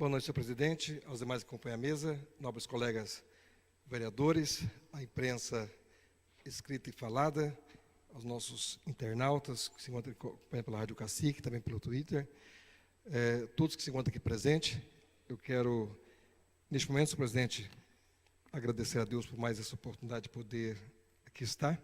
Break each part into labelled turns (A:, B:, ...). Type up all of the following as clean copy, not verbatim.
A: Boa noite, senhor presidente, aos demais que acompanham a mesa, nobres colegas vereadores, à imprensa escrita e falada, aos nossos internautas que se encontram pela Rádio Cacique, também pelo Twitter, todos que se encontram aqui presentes. Eu quero, neste momento, senhor presidente, agradecer a Deus por mais essa oportunidade de poder aqui estar.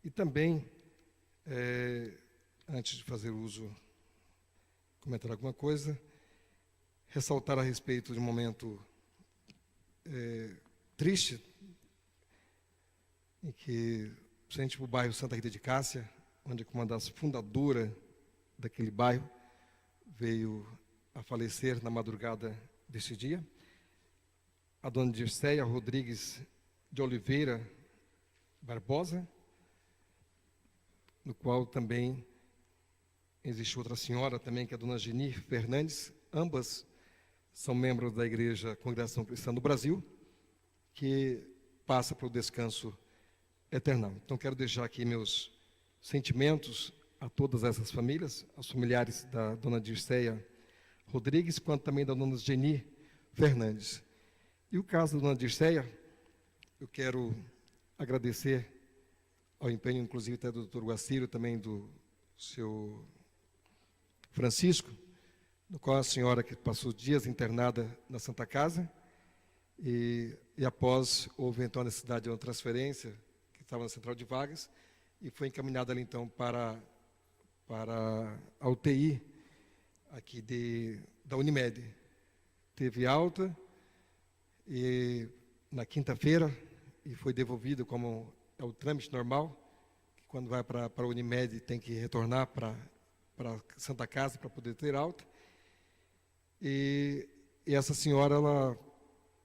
A: E também, antes de fazer uso, comentar alguma coisa, ressaltar a respeito de um momento triste, em que, principalmente o bairro Santa Rita de Cássia, onde uma das fundadoras daquele bairro veio a falecer na madrugada desse dia, a dona Dirceia Rodrigues de Oliveira Barbosa, no qual também existe outra senhora também, que é a dona Geni Fernandes, ambas são membros da Igreja Congregação Cristã do Brasil, que passa para o descanso eternal. Então, quero deixar aqui meus sentimentos a todas essas famílias, aos familiares da dona Dirceia Rodrigues, quanto também da dona Geni Fernandes. E o caso da dona Dirceia, eu quero agradecer ao empenho, inclusive, até do doutor Guaciro, também do seu Francisco, no qual a senhora que passou dias internada na Santa Casa, e após houve então a necessidade de uma transferência, que estava na central de vagas, e foi encaminhada ali então para a UTI aqui da Unimed. Teve alta e na quinta-feira, e foi devolvido como é o trâmite normal, que quando vai para a Unimed tem que retornar para a Santa Casa para poder ter alta. E essa senhora, ela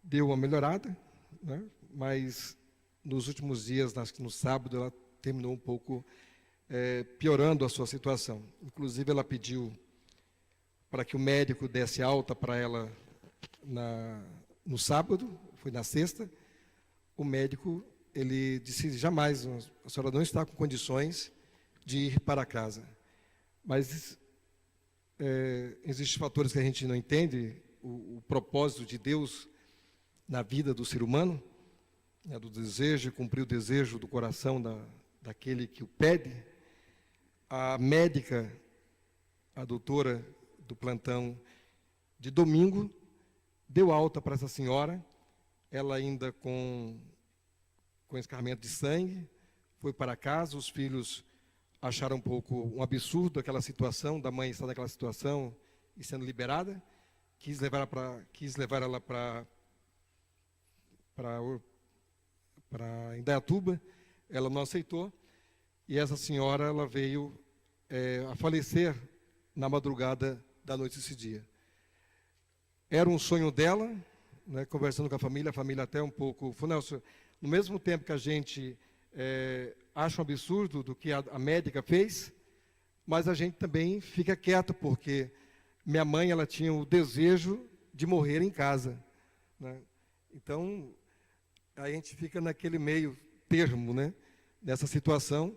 A: deu uma melhorada, né? Mas nos últimos dias, acho que no sábado, ela terminou um pouco piorando a sua situação. Inclusive, ela pediu para que o médico desse alta para ela no sábado, foi na sexta. O médico, ele disse, jamais, a senhora não está com condições de ir para casa. Mas existem fatores que a gente não entende, o propósito de Deus na vida do ser humano, né, do desejo, cumprir o desejo do coração daquele que o pede. A médica, a doutora do plantão de domingo, deu alta para essa senhora, ela ainda com escarramento de sangue, foi para casa, os filhos acharam um pouco um absurdo aquela situação, da mãe estar naquela situação e sendo liberada, quis levar ela para Indaiatuba, ela não aceitou, e essa senhora, ela veio a falecer na madrugada da noite desse dia. Era um sonho dela, né, conversando com a família até um pouco, falou, Nelson, no mesmo tempo que a gente acha um absurdo do que a médica fez, mas a gente também fica quieto, porque minha mãe, ela tinha o desejo de morrer em casa, né? Então, a gente fica naquele meio termo, né? Nessa situação,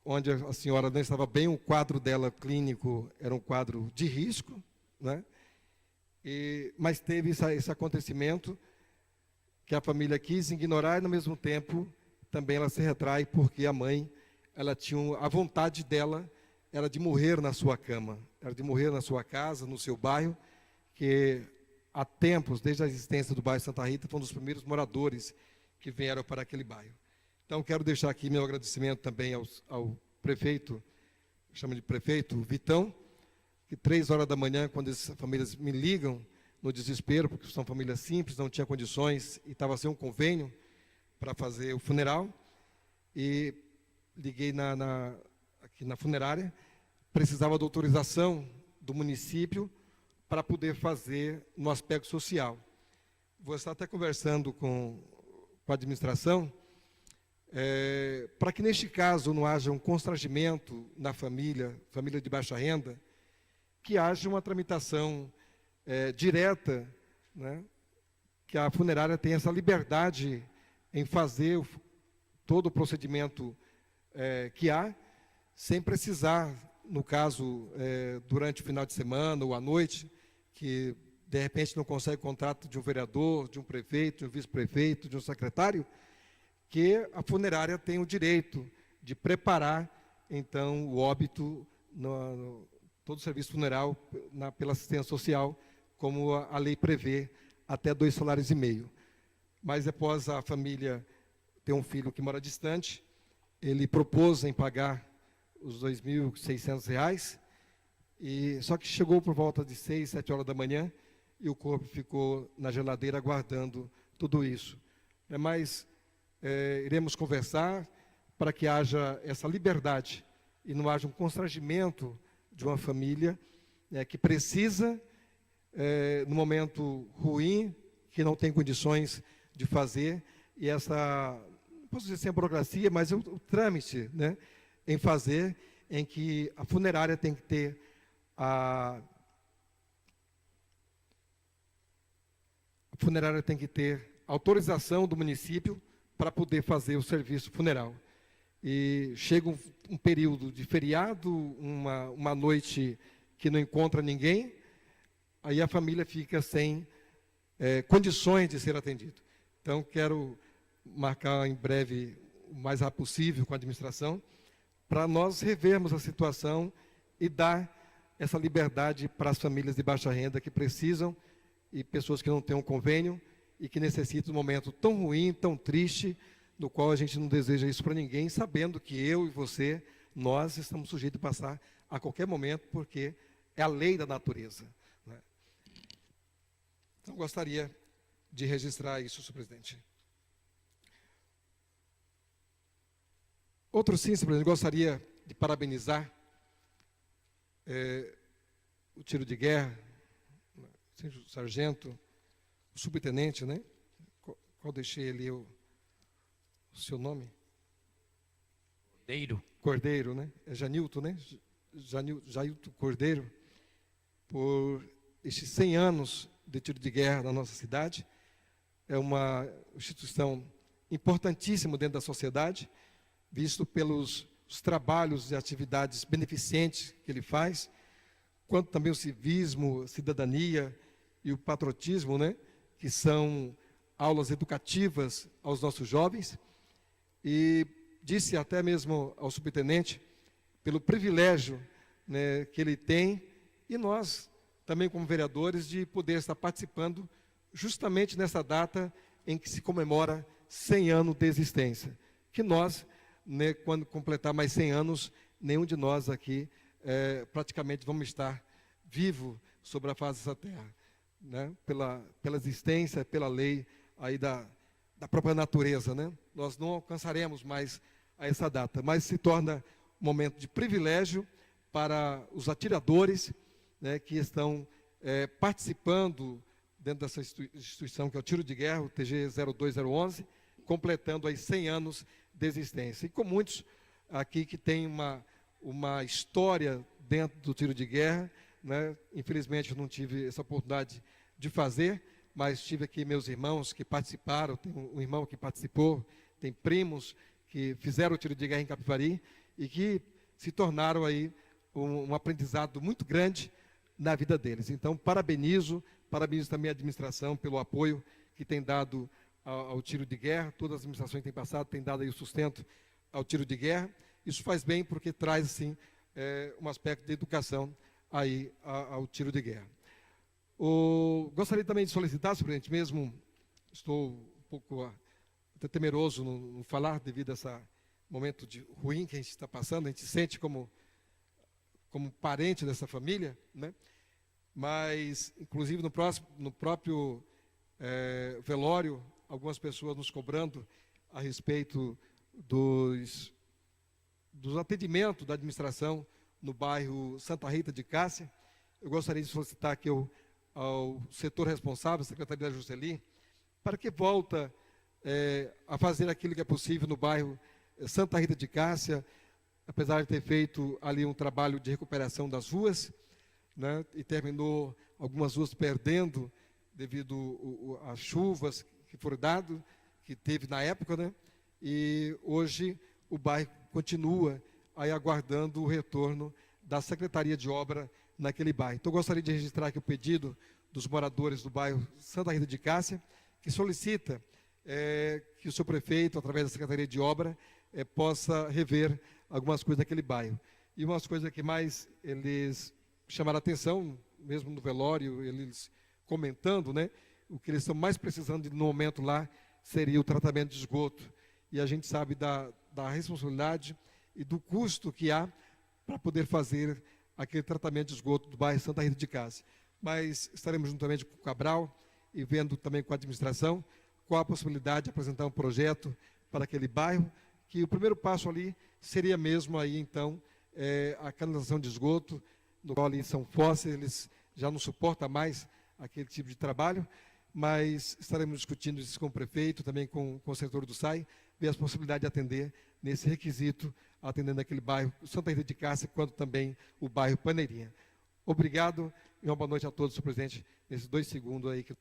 A: onde a senhora não estava bem, o quadro dela clínico era um quadro de risco, né? Mas teve esse acontecimento que a família quis ignorar, e, no mesmo tempo, também ela se retrai, porque a mãe, ela tinha a vontade dela, era de morrer na sua cama, era de morrer na sua casa, no seu bairro, que há tempos, desde a existência do bairro Santa Rita, foi um dos primeiros moradores que vieram para aquele bairro. Então, quero deixar aqui meu agradecimento também ao prefeito, chama de prefeito, Vitão, que 3 horas da manhã, quando essas famílias me ligam no desespero, porque são famílias simples, não tinha condições, e estava sem um convênio para fazer o funeral, e liguei aqui na funerária, precisava da autorização do município para poder fazer no aspecto social. Vou estar até conversando com a administração, para que neste caso não haja um constrangimento na família de baixa renda, que haja uma tramitação direta, né, que a funerária tenha essa liberdade em fazer todo o procedimento que há, sem precisar, no caso, durante o final de semana ou à noite, que de repente não consegue contrato de um vereador, de um prefeito, de um vice-prefeito, de um secretário, que a funerária tem o direito de preparar, então, o óbito, todo o serviço funeral pela assistência social, como a lei prevê, até 2,5 salários. Mas após a família ter um filho que mora distante, ele propôs em pagar os R$ 2.600, só que chegou por volta de 6, 7 horas da manhã, e o corpo ficou na geladeira aguardando tudo isso. Mas iremos conversar para que haja essa liberdade e não haja um constrangimento de uma família que precisa, no momento ruim, que não tem condições de fazer, e essa, não posso dizer sem a burocracia, mas o trâmite, né, em fazer, em que a funerária tem que ter a funerária tem que ter autorização do município para poder fazer o serviço funeral. E chega um período de feriado, uma noite que não encontra ninguém, aí a família fica sem condições de ser atendido. Então, quero marcar em breve, o mais rápido possível, com a administração, para nós revermos a situação e dar essa liberdade para as famílias de baixa renda que precisam, e pessoas que não têm um convênio e que necessitam de um momento tão ruim, tão triste, no qual a gente não deseja isso para ninguém, sabendo que eu e você, nós estamos sujeitos a passar a qualquer momento, porque é a lei da natureza, né? Então, gostaria de registrar isso, senhor presidente. Outro sim, senhor presidente, gostaria de parabenizar o tiro de guerra, o sargento, o subtenente, né? Qual deixei ali o seu nome? Cordeiro, né? É Janilton, né? Jailton Cordeiro, por estes 100 anos de tiro de guerra na nossa cidade. É uma instituição importantíssima dentro da sociedade, visto pelos os trabalhos e atividades beneficentes que ele faz, quanto também o civismo, cidadania e o patriotismo, né, que são aulas educativas aos nossos jovens. E disse até mesmo ao subtenente, pelo privilégio, né, que ele tem, e nós também como vereadores, de poder estar participando justamente nessa data em que se comemora 100 anos de existência. Que nós, né, quando completar mais 100 anos, nenhum de nós aqui praticamente vamos estar vivo sobre a face dessa terra, né, pela existência, pela lei aí da própria natureza, né? Nós não alcançaremos mais a essa data, mas se torna um momento de privilégio para os atiradores, né, que estão participando dentro dessa instituição que é o tiro de guerra, o TG 02011, completando aí 100 anos de existência. E com muitos aqui que têm uma história dentro do tiro de guerra, né? Infelizmente eu não tive essa oportunidade de fazer, mas tive aqui meus irmãos que participaram, tem um irmão que participou, tem primos que fizeram o tiro de guerra em Capivari e que se tornaram aí um aprendizado muito grande na vida deles. Então, parabenizo também a administração pelo apoio que tem dado ao tiro de guerra. Todas as administrações que têm passado têm dado aí o sustento ao tiro de guerra. Isso faz bem porque traz, assim, um aspecto de educação aí ao tiro de guerra. Gostaria também de solicitar, senhor presidente, mesmo estou um pouco até temeroso no falar devido a esse momento ruim que a gente está passando, a gente sente como parente dessa família, né? Mas, inclusive, no próprio velório, algumas pessoas nos cobrando a respeito dos atendimentos da administração no bairro Santa Rita de Cássia. Eu gostaria de solicitar aqui ao setor responsável, a Secretaria da Juscelin, para que volta a fazer aquilo que é possível no bairro Santa Rita de Cássia, apesar de ter feito ali um trabalho de recuperação das ruas, né, e terminou algumas ruas perdendo devido às chuvas que foram dadas, que teve na época, né, e hoje o bairro continua aí aguardando o retorno da Secretaria de Obra naquele bairro. Então, eu gostaria de registrar aqui o pedido dos moradores do bairro Santa Rita de Cássia, que solicita que o seu prefeito, através da Secretaria de Obra, possa rever algumas coisas naquele bairro. E umas coisas que mais eles chamaram a atenção, mesmo no velório, eles comentando, né, o que eles estão mais precisando no momento lá seria o tratamento de esgoto. E a gente sabe da responsabilidade e do custo que há para poder fazer aquele tratamento de esgoto do bairro Santa Rita de Cássia. Mas estaremos juntamente com o Cabral e vendo também com a administração qual a possibilidade de apresentar um projeto para aquele bairro, que o primeiro passo ali seria mesmo aí, então, a canalização de esgoto, no qual ali são fósseis, eles já não suportam mais aquele tipo de trabalho, mas estaremos discutindo isso com o prefeito, também com o setor do SAI, ver as possibilidades de atender nesse requisito, atendendo aquele bairro Santa Rita de Cássia, quanto também o bairro Paneirinha. Obrigado e uma boa noite a todos, senhor presidente, nesses 2 segundos aí que